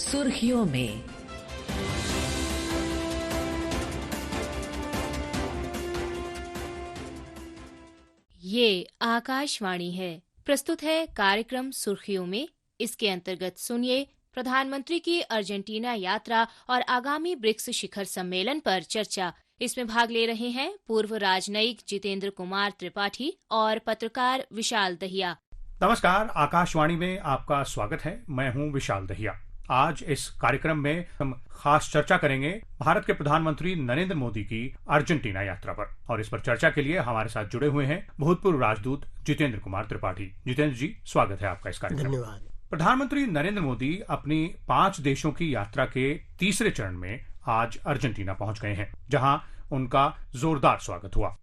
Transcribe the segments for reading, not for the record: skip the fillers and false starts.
सुर्खियों में। ये आकाशवाणी है। प्रस्तुत है कार्यक्रम सुर्खियों में। इसके अंतर्गत सुनिए प्रधानमंत्री की अर्जेंटीना यात्रा और आगामी ब्रिक्स शिखर सम्मेलन पर चर्चा। इसमें भाग ले रहे हैं पूर्व राजनयिक जितेंद्र कुमार त्रिपाठी और पत्रकार विशाल दहिया। नमस्कार, आकाशवाणी में आपका स्वागत है। मैं हूं विशाल दहिया। आज इस कार्यक्रम में हम खास चर्चा करेंगे भारत के प्रधानमंत्री नरेंद्र मोदी की अर्जेंटीना यात्रा पर। और इस पर चर्चा के लिए हमारे साथ जुड़े हुए हैं भूतपूर्व राजदूत जितेंद्र कुमार त्रिपाठी। जितेंद्र जी, स्वागत है आपका इस कार्यक्रम। धन्यवाद। प्रधानमंत्री नरेंद्र मोदी अपनी 5 देशों की यात्रा के तीसरे चरण में आज अर्जेंटीना पहुंच गए हैं, जहां उनका जोरदार स्वागत हुआ।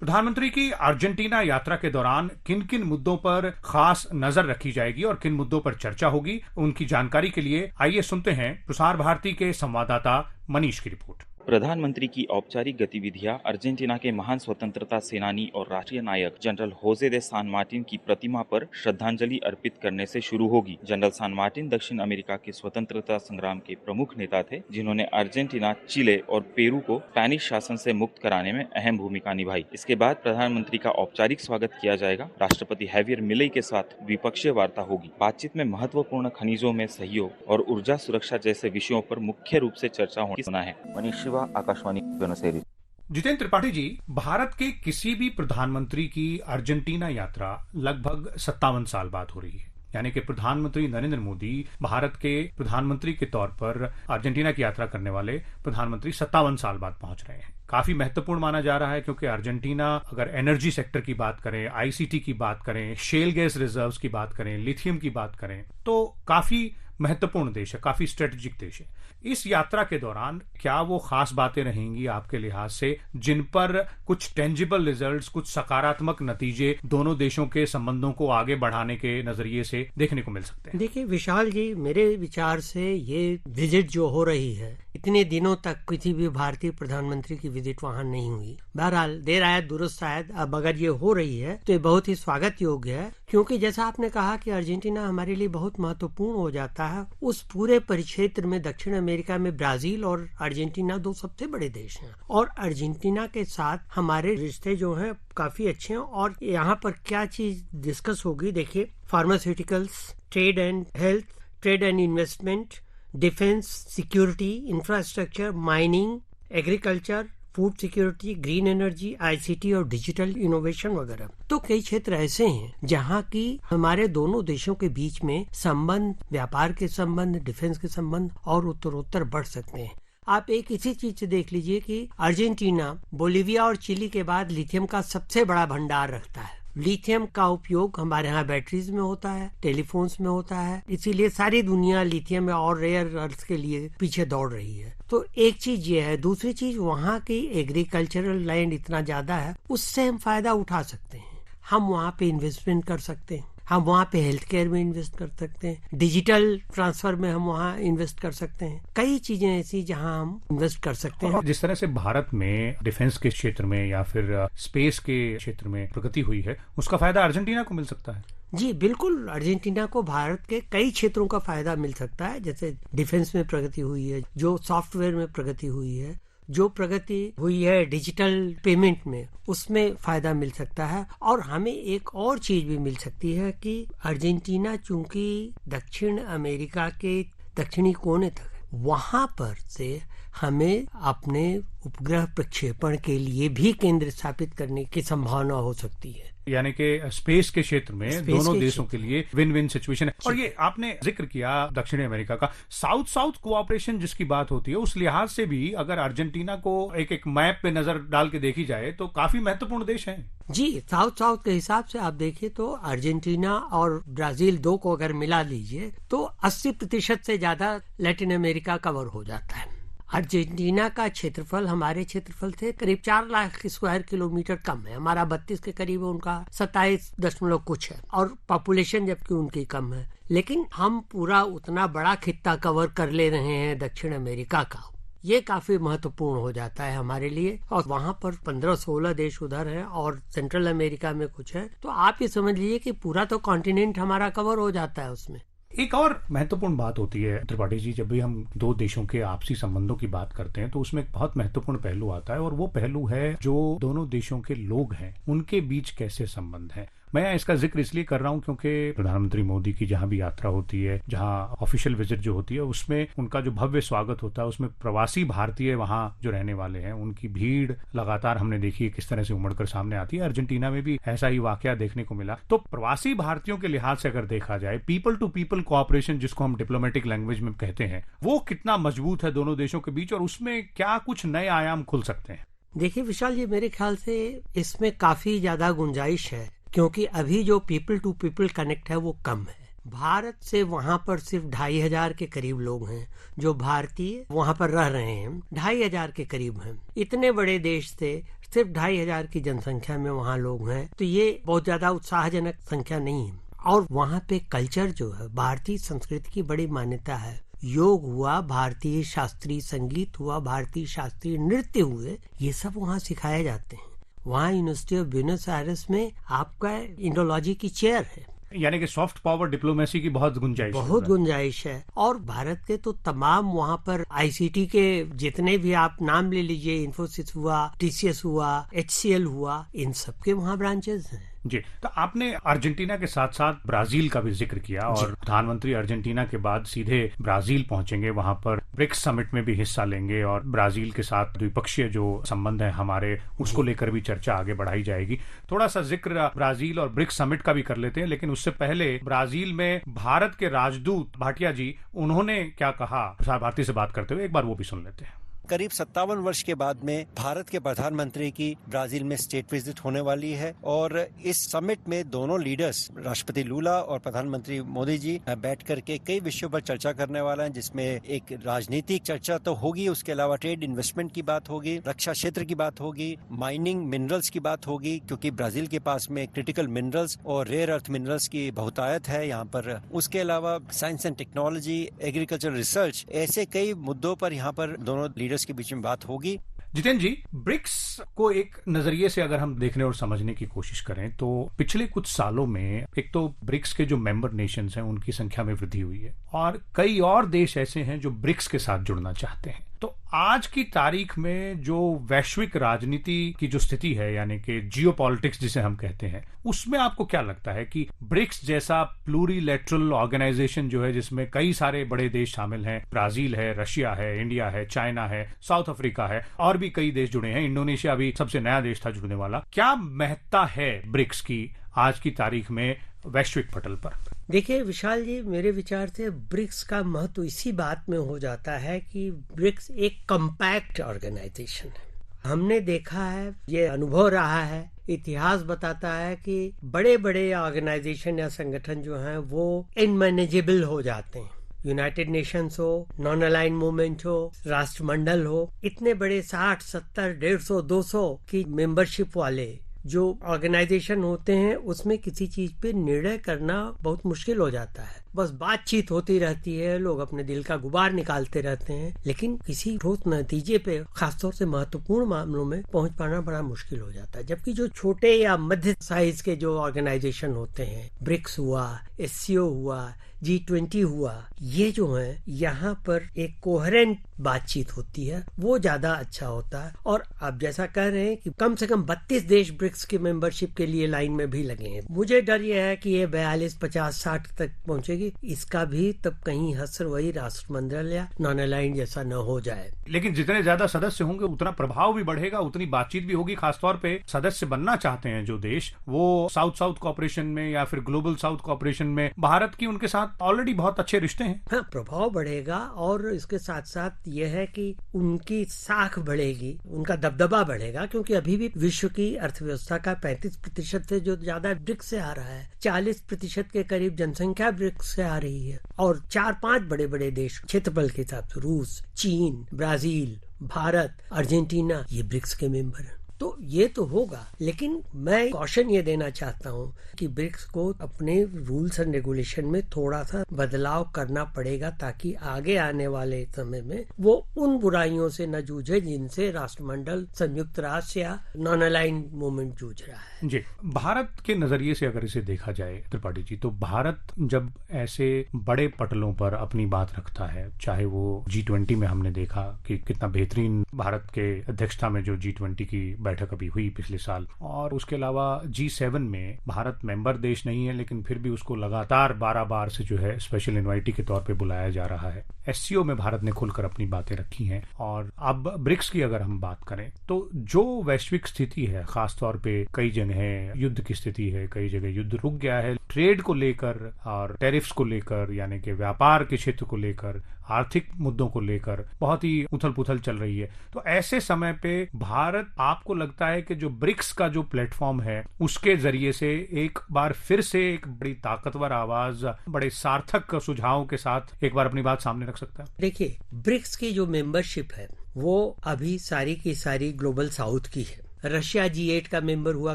प्रधानमंत्री की अर्जेंटीना यात्रा के दौरान किन किन मुद्दों पर खास नजर रखी जाएगी और किन मुद्दों पर चर्चा होगी, उनकी जानकारी के लिए आइए सुनते हैं प्रसार भारती के संवाददाता मनीष की रिपोर्ट। प्रधानमंत्री की औपचारिक गतिविधियां अर्जेंटीना के महान स्वतंत्रता सेनानी और राष्ट्रीय नायक जनरल होजे दे सान मार्टिन की प्रतिमा पर श्रद्धांजलि अर्पित करने से शुरू होगी। जनरल सान मार्टिन दक्षिण अमेरिका के स्वतंत्रता संग्राम के प्रमुख नेता थे, जिन्होंने अर्जेंटीना, चिले और पेरू को स्पेनिश शासन से मुक्त कराने में अहम भूमिका निभाई। इसके बाद प्रधानमंत्री का औपचारिक स्वागत किया जाएगा। राष्ट्रपति हैवियर मिलेई के साथ द्विपक्षीय वार्ता होगी। बातचीत में महत्वपूर्ण खनिजों में सहयोग और ऊर्जा सुरक्षा जैसे विषयों पर मुख्य रूप से चर्चा होना है। Manish, Akashvani, Buenos Aires. जितेंद्र त्रिपाठी जी, भारत के किसी भी प्रधानमंत्री की अर्जेंटीना यात्रा लगभग 57 साल बाद हो रही है। यानी कि प्रधानमंत्री नरेंद्र मोदी भारत के प्रधानमंत्री के तौर पर अर्जेंटीना की यात्रा करने वाले प्रधानमंत्री 57 साल बाद पहुंच रहे हैं। काफी महत्वपूर्ण माना जा रहा है, क्योंकि अर्जेंटीना अगर एनर्जी सेक्टर की बात करें, आईसीटी की बात करें, शेल गैस रिजर्व्स की बात करें, लिथियम की बात करें, तो काफी महत्वपूर्ण देश है, काफी स्ट्रेटेजिक देश है। इस यात्रा के दौरान क्या वो खास बातें रहेंगी आपके लिहाज से, जिन पर कुछ टेंजिबल रिजल्ट्स, कुछ सकारात्मक नतीजे दोनों देशों के संबंधों को आगे बढ़ाने के नजरिए से देखने को मिल सकते हैं? देखिए विशाल जी, मेरे विचार से ये विजिट जो हो रही है, इतने दिनों तक किसी भी भारतीय प्रधानमंत्री की विजिट वहाँ नहीं हुई। बहरहाल देर आयत दुरुस्त आयत, अब अगर ये हो रही है तो ये बहुत ही स्वागत योग्य है, क्योंकि जैसा आपने कहा कि अर्जेंटीना हमारे लिए बहुत महत्वपूर्ण हो जाता है। उस पूरे परिक्षेत्र में दक्षिण अमेरिका में ब्राजील और अर्जेंटीना 2 सबसे बड़े देश हैं, और अर्जेंटीना के साथ हमारे रिश्ते जो हैं काफी अच्छे हैं। और यहाँ पर क्या चीज डिस्कस होगी, देखिए, pharmaceuticals, trade and health, trade and investment, defence, security, infrastructure, mining, agriculture, food security, green energy, ICT और डिजिटल इनोवेशन वगैरह। तो कई क्षेत्र ऐसे हैं जहाँ की हमारे दोनों देशों के बीच में संबंध, व्यापार के संबंध, डिफेंस के संबंध और उत्तरोत्तर बढ़ सकते हैं। आप एक इसी चीज से देख लीजिए कि अर्जेंटीना बोलीविया और चिली के बाद लिथियम का सबसे बड़ा भंडार रखता है। लिथियम का उपयोग हमारे यहाँ बैटरीज में होता है, टेलीफोन्स में होता है, इसीलिए सारी दुनिया लिथियम और रेयर अर्थ के लिए पीछे दौड़ रही है। तो एक चीज ये है। दूसरी चीज, वहाँ की एग्रीकल्चरल लैंड इतना ज्यादा है, उससे हम फायदा उठा सकते हैं। हम वहाँ पे इन्वेस्टमेंट कर सकते हैं, हम वहाँ पे हेल्थ केयर में इन्वेस्ट कर सकते हैं, डिजिटल ट्रांसफर में हम वहाँ इन्वेस्ट कर सकते हैं। कई चीजें ऐसी जहाँ हम इन्वेस्ट कर सकते हैं। जिस तरह से भारत में डिफेंस के क्षेत्र में या फिर स्पेस के क्षेत्र में प्रगति हुई है, उसका फायदा अर्जेंटीना को मिल सकता है। जी बिल्कुल, अर्जेंटीना को भारत के कई क्षेत्रों का फायदा मिल सकता है। जैसे डिफेंस में प्रगति हुई है, जो सॉफ्टवेयर में प्रगति हुई है, जो प्रगति हुई है डिजिटल पेमेंट में, उसमें फायदा मिल सकता है। और हमें एक और चीज भी मिल सकती है कि अर्जेंटीना चूंकि दक्षिण अमेरिका के दक्षिणी कोने तक है, वहां पर से हमें अपने उपग्रह प्रक्षेपण के लिए भी केंद्र स्थापित करने की संभावना हो सकती है। यानी कि स्पेस के क्षेत्र में दोनों देशों के लिए विन विन सिचुएशन है। और ये आपने जिक्र किया दक्षिणी अमेरिका का, साउथ साउथ कोऑपरेशन जिसकी बात होती है, उस लिहाज से भी अगर अर्जेंटीना को एक एक मैप पे नजर डाल के देखी जाए तो काफी महत्वपूर्ण देश है। जी, साउथ साउथ के हिसाब से आप देखिए तो अर्जेंटीना और ब्राजील 2 को अगर मिला लीजिए तो 80% से ज्यादा लैटिन अमेरिका कवर हो जाता है। अर्जेंटीना का क्षेत्रफल हमारे क्षेत्रफल से करीब 4 लाख स्क्वायर किलोमीटर कम है। हमारा 32 के करीब है, उनका 27 दशमलव कुछ है, और पॉपुलेशन जबकि उनकी कम है। लेकिन हम पूरा उतना बड़ा खित्ता कवर कर ले रहे हैं दक्षिण अमेरिका का। ये काफी महत्वपूर्ण हो जाता है हमारे लिए। और वहाँ पर 15-16 देश उधर हैं और सेंट्रल अमेरिका में कुछ है, तो आप ये समझ लीजिए कि पूरा तो कॉन्टिनेंट हमारा कवर हो जाता है उसमें। एक और महत्वपूर्ण बात होती है त्रिपाठी जी, जब भी हम दो देशों के आपसी संबंधों की बात करते हैं तो उसमें एक बहुत महत्वपूर्ण पहलू आता है, और वो पहलू है जो दोनों देशों के लोग हैं उनके बीच कैसे संबंध है। मैं इसका जिक्र इसलिए कर रहा हूं क्योंकि प्रधानमंत्री मोदी की जहां भी यात्रा होती है, जहां ऑफिशियल विजिट जो होती है, उसमें उनका जो भव्य स्वागत होता है, उसमें प्रवासी भारतीय वहां जो रहने वाले हैं उनकी भीड़ लगातार हमने देखी है किस तरह से उमड़कर सामने आती है। अर्जेंटीना में भी ऐसा ही वाकया देखने को मिला। तो प्रवासी भारतीयों के लिहाज से अगर देखा जाए, पीपल टू पीपल कोऑपरेशन जिसको हम डिप्लोमेटिक लैंग्वेज में कहते हैं, वो कितना मजबूत है दोनों देशों के बीच, और उसमें क्या कुछ नए आयाम खुल सकते हैं? देखिए विशाल जी, मेरे ख्याल से इसमें काफी ज्यादा गुंजाइश है, क्योंकि अभी जो पीपल टू पीपल कनेक्ट है वो कम है। भारत से वहाँ पर सिर्फ 2,500 के करीब लोग हैं जो भारतीय वहाँ पर रह रहे हैं, 2,500 के करीब हैं। इतने बड़े देश से सिर्फ 2,500 की जनसंख्या में वहाँ लोग हैं, तो ये बहुत ज्यादा उत्साहजनक संख्या नहीं है। और वहाँ पे कल्चर जो है, भारतीय संस्कृति की बड़ी मान्यता है। योग हुआ, भारतीय शास्त्रीय संगीत हुआ, भारतीय शास्त्रीय नृत्य हुए, ये सब वहाँ सिखाए जाते हैं। वहाँ यूनिवर्सिटी ऑफ ब्यूनस आयर्स में आपका इंडोलॉजी की चेयर है, यानी कि सॉफ्ट पावर डिप्लोमेसी की बहुत गुंजाइश है। और भारत के तो तमाम वहाँ पर आईसीटी के जितने भी आप नाम ले लीजिए, इन्फोसिस हुआ, टीसीएस हुआ, HCL हुआ, इन सब के वहाँ ब्रांचेस हैं। जी, तो आपने अर्जेंटीना के साथ साथ ब्राजील का भी जिक्र किया, और प्रधानमंत्री अर्जेंटीना के बाद सीधे ब्राजील पहुंचेंगे, वहां पर ब्रिक्स समिट में भी हिस्सा लेंगे, और ब्राजील के साथ द्विपक्षीय जो संबंध है हमारे, उसको लेकर भी चर्चा आगे बढ़ाई जाएगी। थोड़ा सा जिक्र ब्राजील और ब्रिक्स समिट का भी कर लेते हैं, लेकिन उससे पहले ब्राजील में भारत के राजदूत भाटिया जी, उन्होंने क्या कहा प्रसार भारती से बात करते हुए, एक बार वो भी सुन लेते हैं। करीब 57 वर्ष के बाद में भारत के प्रधानमंत्री की ब्राजील में स्टेट विजिट होने वाली है, और इस समिट में दोनों लीडर्स राष्ट्रपति लूला और प्रधानमंत्री मोदी जी बैठ करके कई विषयों पर चर्चा करने वाला है, जिसमें एक राजनीतिक चर्चा तो होगी, उसके अलावा ट्रेड इन्वेस्टमेंट की बात होगी, रक्षा क्षेत्र की बात होगी, माइनिंग मिनरल्स की बात होगी, क्योंकि ब्राजील के पास में क्रिटिकल मिनरल्स और रेयर अर्थ मिनरल्स की बहुतायत है यहाँ पर। उसके अलावा science and technology, agriculture research, ऐसे कई मुद्दों पर यहाँ पर दोनों लीडर्स के बीच में बात होगी। जितेंद्र जी, ब्रिक्स को एक नजरिए से अगर हम देखने और समझने की कोशिश करें तो पिछले कुछ सालों में एक तो ब्रिक्स के जो मेंबर नेशंस हैं उनकी संख्या में वृद्धि हुई है, और कई और देश ऐसे हैं जो ब्रिक्स के साथ जुड़ना चाहते हैं। तो आज की तारीख में जो वैश्विक राजनीति की जो स्थिति है, यानी कि जियोपॉलिटिक्स जिसे हम कहते हैं, उसमें आपको क्या लगता है कि ब्रिक्स जैसा प्लूरीलैटरल ऑर्गेनाइजेशन जो है, जिसमें कई सारे बड़े देश शामिल हैं, ब्राजील है, रशिया है, इंडिया है, चाइना है, साउथ अफ्रीका है, और भी कई देश जुड़े हैं, इंडोनेशिया भी सबसे नया देश था जुड़ने वाला, क्या महत्ता है ब्रिक्स की आज की तारीख में वैश्विक पटल पर? देखिए विशाल जी, मेरे विचार से ब्रिक्स का महत्व इसी बात में हो जाता है कि ब्रिक्स एक कम्पैक्ट ऑर्गेनाइजेशन है। हमने देखा है, ये अनुभव रहा है, इतिहास बताता है कि बड़े बड़े ऑर्गेनाइजेशन या संगठन जो हैं वो इनमैनेजेबल हो जाते हैं। यूनाइटेड नेशंस हो, नॉन अलाइन मूवमेंट हो, राष्ट्रमंडल हो, इतने बड़े 60, 70, 150, 200 की मेंबरशिप वाले जो ऑर्गेनाइजेशन होते हैं, उसमें किसी चीज पे निर्णय करना बहुत मुश्किल हो जाता है। बस बातचीत होती रहती है, लोग अपने दिल का गुबार निकालते रहते हैं, लेकिन किसी ठोस नतीजे पे, खासतौर से महत्वपूर्ण मामलों में पहुंच पाना बड़ा मुश्किल हो जाता है। जबकि जो छोटे या मध्य साइज के जो ऑर्गेनाइजेशन होते हैं, ब्रिक्स हुआ, SCO हुआ, G20 हुआ, ये जो है यहाँ पर एक कोहेरेंट बातचीत होती है, वो ज्यादा अच्छा होता है। और आप जैसा कह रहे हैं कि कम से कम 32 देश ब्रिक्स की मेंबरशिप के लिए लाइन में भी लगे हैं। मुझे डर यह है कि ये 42, 50, 60 तक पहुंचेगी। इसका भी तब कहीं हसर वही राष्ट्रमंडल या नॉन अलाइन जैसा न हो जाए। लेकिन जितने ज्यादा सदस्य होंगे उतना प्रभाव भी बढ़ेगा, उतनी बातचीत भी होगी। खासतौर पे सदस्य बनना चाहते हैं जो देश, वो साउथ साउथ कोऑपरेशन में या फिर ग्लोबल साउथ कोऑपरेशन में भारत की उनके साथ ऑलरेडी बहुत अच्छे रिश्ते हैं। हाँ, प्रभाव बढ़ेगा, और इसके साथ साथ यह है कि उनकी साख बढ़ेगी, उनका दबदबा बढ़ेगा, क्योंकि अभी भी विश्व की अर्थव्यवस्था का 35% से जो ज्यादा ब्रिक्स से आ रहा है, 40% के करीब जनसंख्या ब्रिक्स से आ रही है। और 4-5 बड़े बड़े देश क्षेत्रफल के हिसाब से, रूस, चीन, ब्राजील, भारत, अर्जेंटीना, ये ब्रिक्स के मेंबर हैं। तो ये तो होगा, लेकिन मैं कॉशन ये देना चाहता हूँ कि ब्रिक्स को अपने रूल्स एंड रेगुलेशन में थोड़ा सा बदलाव करना पड़ेगा ताकि आगे आने वाले समय में वो उन बुराइयों से न जूझे जिनसे राष्ट्रमंडल, संयुक्त राष्ट्र या नॉन अलाइंड मूवमेंट जूझ रहा है। जी, भारत के नजरिए से अगर इसे देखा जाए त्रिपाठी जी, तो भारत जब ऐसे बड़े पटलों पर अपनी बात रखता है, चाहे वो G20 में हमने देखा कि कितना बेहतरीन भारत के अध्यक्षता में जो G20 की बैठक अभी हुई पिछले साल, और उसके अलावा G7 में भारत मेंबर देश नहीं है लेकिन फिर भी उसको लगातार 12 बार से जो है स्पेशल इनवाइटी के तौर पे बुलाया जा रहा है। SCO में भारत ने खुलकर अपनी बातें रखी हैं। और अब ब्रिक्स की अगर हम बात करें तो जो वैश्विक स्थिति है, खासतौर पे कई जगह युद्ध की स्थिति है, कई जगह युद्ध रुक गया है, ट्रेड को लेकर और टैरिफ्स को लेकर, यानी कि व्यापार के क्षेत्र को लेकर, आर्थिक मुद्दों को लेकर बहुत ही उथल पुथल चल रही है। तो ऐसे समय पे भारत, आपको लगता है कि जो ब्रिक्स का जो प्लेटफॉर्म है उसके जरिए से एक बार फिर से एक बड़ी ताकतवर आवाज, बड़े सार्थक सुझावों के साथ एक बार अपनी बात सामने रख सकता है? देखिए, ब्रिक्स की जो मेंबरशिप है वो अभी सारी की सारी ग्लोबल साउथ की है। रशिया G8 का मेंबर हुआ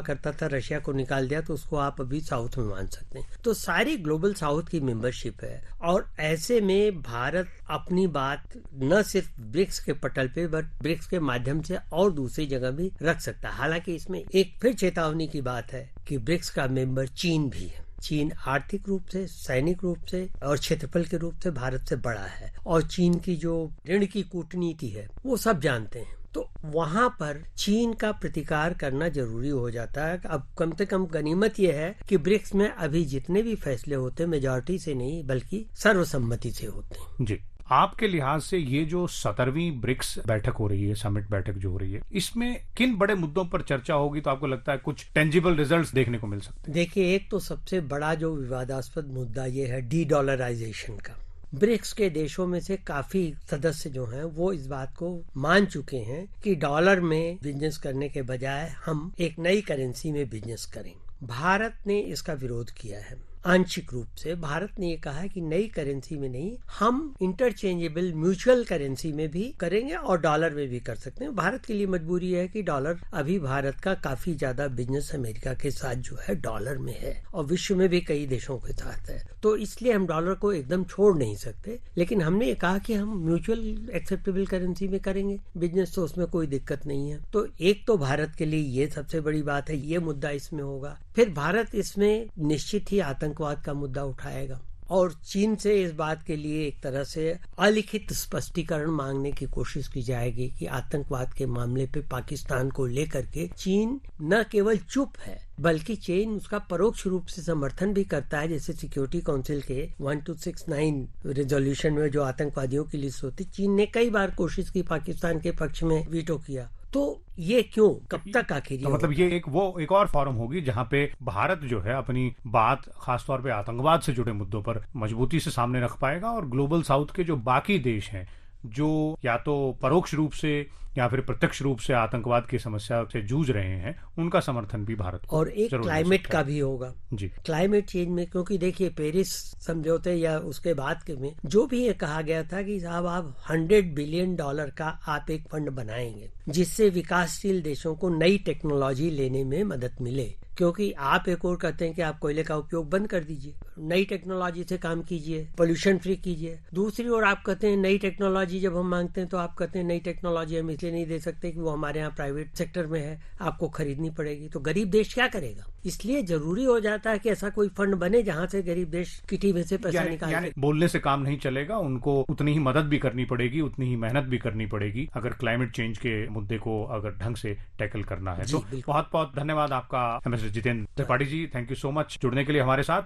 करता था, रशिया को निकाल दिया तो उसको आप अभी साउथ में मान सकते हैं। तो सारी ग्लोबल साउथ की मेंबरशिप है और ऐसे में भारत अपनी बात न सिर्फ ब्रिक्स के पटल पे बट ब्रिक्स के माध्यम से और दूसरी जगह भी रख सकता है। हालांकि इसमें एक फिर चेतावनी की बात है कि ब्रिक्स का मेंबर चीन भी है। चीन आर्थिक रूप से, सैनिक रूप से और क्षेत्रफल के रूप से भारत से बड़ा है और चीन की जो ऋण की कूटनीति है वो सब जानते हैं। तो वहां पर चीन का प्रतिकार करना जरूरी हो जाता है। अब कम से कम गनीमत यह है कि ब्रिक्स में अभी जितने भी फैसले होते हैं मेजॉरिटी से नहीं बल्कि सर्वसम्मति से होते हैं। जी, आपके लिहाज से ये जो 17वीं ब्रिक्स बैठक हो रही है, समिट बैठक जो हो रही है, इसमें किन बड़े मुद्दों पर चर्चा होगी तो आपको लगता है कुछ टेंजिबल रिजल्ट्स देखने को मिल सकते हैं? देखिए, एक तो सबसे बड़ा जो विवादास्पद मुद्दा ये है डी-डॉलराइजेशन का। ब्रिक्स के देशों में से काफी सदस्य जो हैं वो इस बात को मान चुके हैं कि डॉलर में बिजनेस करने के बजाय हम एक नई करेंसी में बिजनेस करें। भारत ने इसका विरोध किया है। आंशिक रूप से भारत ने ये कहा है कि नई करेंसी में नहीं, हम इंटरचेंजेबल म्यूचुअल करेंसी में भी करेंगे और डॉलर में भी कर सकते हैं। भारत के लिए मजबूरी है कि डॉलर, अभी भारत का काफी ज्यादा बिजनेस अमेरिका के साथ जो है डॉलर में है और विश्व में भी कई देशों के साथ है, तो इसलिए हम डॉलर को एकदम छोड़ नहीं सकते। लेकिन हमने ये कहा कि हम म्यूचुअल एक्सेप्टेबल करेंसी में करेंगे बिजनेस, तो उसमें कोई दिक्कत नहीं है। तो एक तो भारत के लिए ये सबसे बड़ी बात है, ये मुद्दा इसमें होगा। फिर भारत इसमें निश्चित ही आतंकवाद का मुद्दा उठाएगा और चीन से इस बात के लिए एक तरह से अलिखित स्पष्टीकरण मांगने की कोशिश की जाएगी कि आतंकवाद के मामले पे पाकिस्तान को लेकर के चीन न केवल चुप है बल्कि चीन उसका परोक्ष रूप से समर्थन भी करता है। जैसे सिक्योरिटी काउंसिल के 1269 रेजोल्यूशन में जो आतंकवादियों की लिस्ट होती, चीन ने कई बार कोशिश की पाकिस्तान के पक्ष में वीटो किया। तो ये क्यों, कब तक आखिर? तो मतलब ये एक और फोरम होगी जहां पे भारत जो है अपनी बात खासतौर पे आतंकवाद से जुड़े मुद्दों पर मजबूती से सामने रख पाएगा और ग्लोबल साउथ के जो बाकी देश हैं जो या तो परोक्ष रूप से या फिर प्रत्यक्ष रूप से आतंकवाद की समस्या से जूझ रहे हैं, उनका समर्थन भी भारत को और एक क्लाइमेट का भी होगा जी। क्लाइमेट चेंज में, क्योंकि देखिए पेरिस समझौते या उसके बाद के में जो भी ये कहा गया था कि साहब आप $100 बिलियन का आप एक फंड बनाएंगे जिससे विकासशील देशों को नई टेक्नोलॉजी लेने में मदद मिले। क्योंकि आप एक और कहते हैं कि आप कोयले का उपयोग बंद कर दीजिए, नई टेक्नोलॉजी से काम कीजिए, पोल्यूशन फ्री कीजिए। दूसरी ओर आप कहते हैं नई टेक्नोलॉजी जब हम मांगते हैं तो आप कहते हैं नई टेक्नोलॉजी हम इसलिए नहीं दे सकते कि वो हमारे यहाँ प्राइवेट सेक्टर में है, आपको खरीदनी पड़ेगी। तो गरीब देश क्या करेगा? इसलिए जरूरी हो जाता है कि ऐसा कोई फंड बने जहाँ से गरीब देश किटी में से पैसा निकाले। बोलने से काम नहीं चलेगा, उनको उतनी ही मदद भी करनी पड़ेगी, उतनी ही मेहनत भी करनी पड़ेगी अगर क्लाइमेट चेंज के मुद्दे को अगर ढंग से टैकल करना है। तो बहुत बहुत धन्यवाद आपका जितेंद्र त्रिपाठी जी, थैंक यू सो मच जुड़ने के लिए हमारे साथ।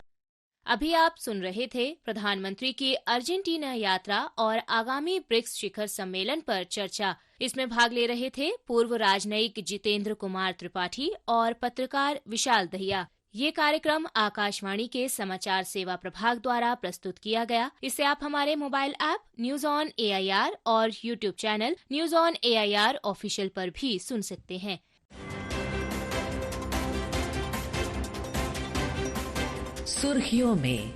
अभी आप सुन रहे थे प्रधानमंत्री की अर्जेंटीना यात्रा और आगामी ब्रिक्स शिखर सम्मेलन पर चर्चा। इसमें भाग ले रहे थे पूर्व राजनयिक जितेंद्र कुमार त्रिपाठी और पत्रकार विशाल दहिया। ये कार्यक्रम आकाशवाणी के समाचार सेवा प्रभाग द्वारा प्रस्तुत किया गया। इसे आप हमारे mobile app news on AIR और YouTube channel news on AIR official पर भी सुन सकते हैं। सुर्खियों में